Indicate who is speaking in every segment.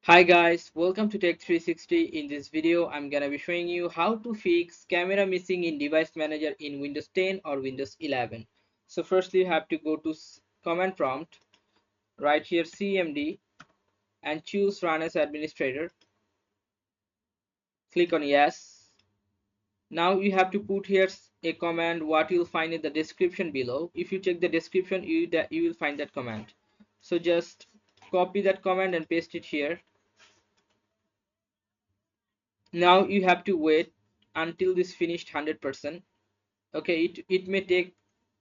Speaker 1: Hi guys, welcome to Tech 360. In this video, I'm gonna be showing you how to fix camera missing in Device Manager in Windows 10 or Windows 11. So firstly, you have to go to command prompt, write here cmd and choose Run as Administrator. Click on yes. Now you have to put here a command what you'll find in the description below. If you check the description, you will find that command. So just copy that command and paste it here. Now you have to wait until this finished 100%. Okay, it may take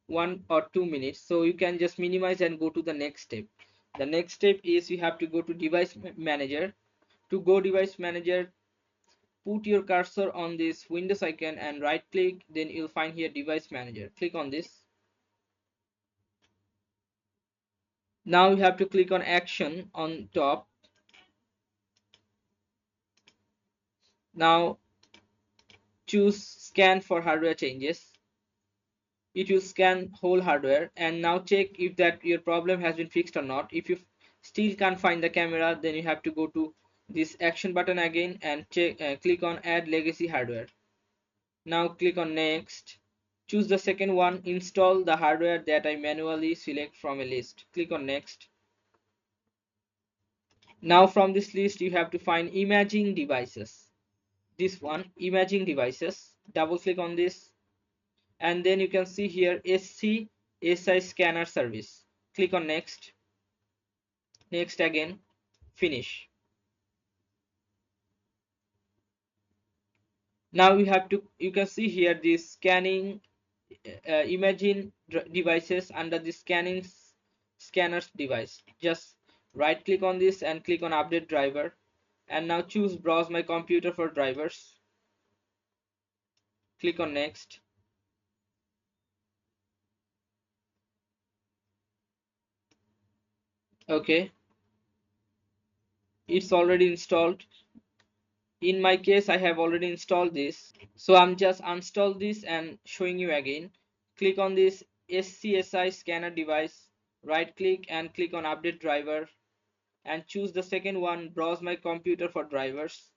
Speaker 1: 1 or 2 minutes, so you can just minimize and go to the next step. The next step is you have to go to Device Manager. To go Device Manager, put your cursor on this Windows icon and right click, then you'll find here Device Manager. Click on this. Now you have to click on Action on top. Now choose Scan for hardware changes. It will scan whole hardware, and now check if that your problem has been fixed or not. If you still can't find the camera, then you have to go to this action button again and click on add legacy hardware. Now click on next. Choose the second one, install the hardware that I manually select from a list. Click on next. Now from this list you have to find imaging devices. This one, imaging devices. Double click on this, and then you can see here SI scanner service. Click on next. Next again, finish. Now you can see here this scanning imagine devices under the scanners device. Just right click on this and click on update driver, and now choose browse my computer for drivers. Click on next. Okay, it's already installed. In my case, I have already installed this, so I'm just uninstall this and showing you again. Click on this SCSI scanner device, right click and click on update driver, and choose the second one, browse my computer for drivers.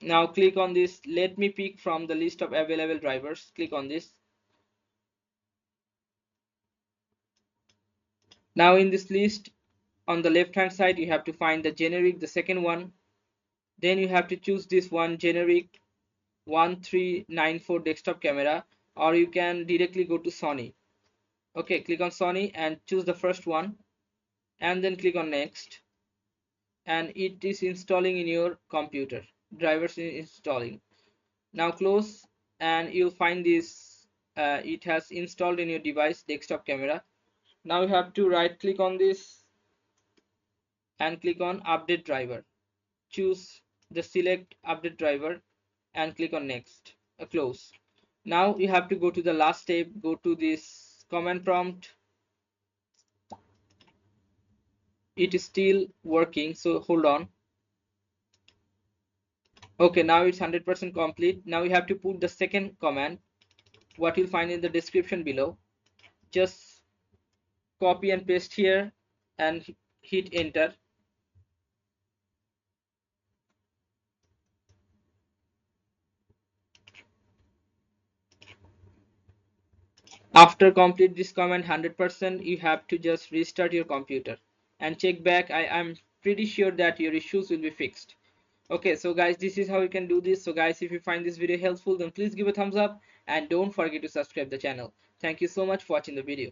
Speaker 1: Now click on this, let me pick from the list of available drivers. Click on this. Now in this list, on the left hand side, you have to find the generic, the second one. Then you have to choose this one, generic 1394 desktop camera, or you can directly go to Sony. Okay, click on Sony and choose the first one, and then click on next, and it is installing in your computer. Drivers is installing. Now close, and you'll find this it has installed in your device desktop camera. Now you have to right click on this and click on update driver. Choose the select update driver and click on next. Close. Now you have to go to the last step, go to this command prompt. It is still working, so hold on. Okay, now it's 100% complete. Now you have to put the second command, what you'll find in the description below. Just copy and paste here and hit enter. After complete this command 100%, you have to just restart your computer and check back. I'm pretty sure that your issues will be fixed. Okay, so guys, this is how you can do this. So guys, if you find this video helpful, then please give a thumbs up and don't forget to subscribe the channel. Thank you so much for watching the video.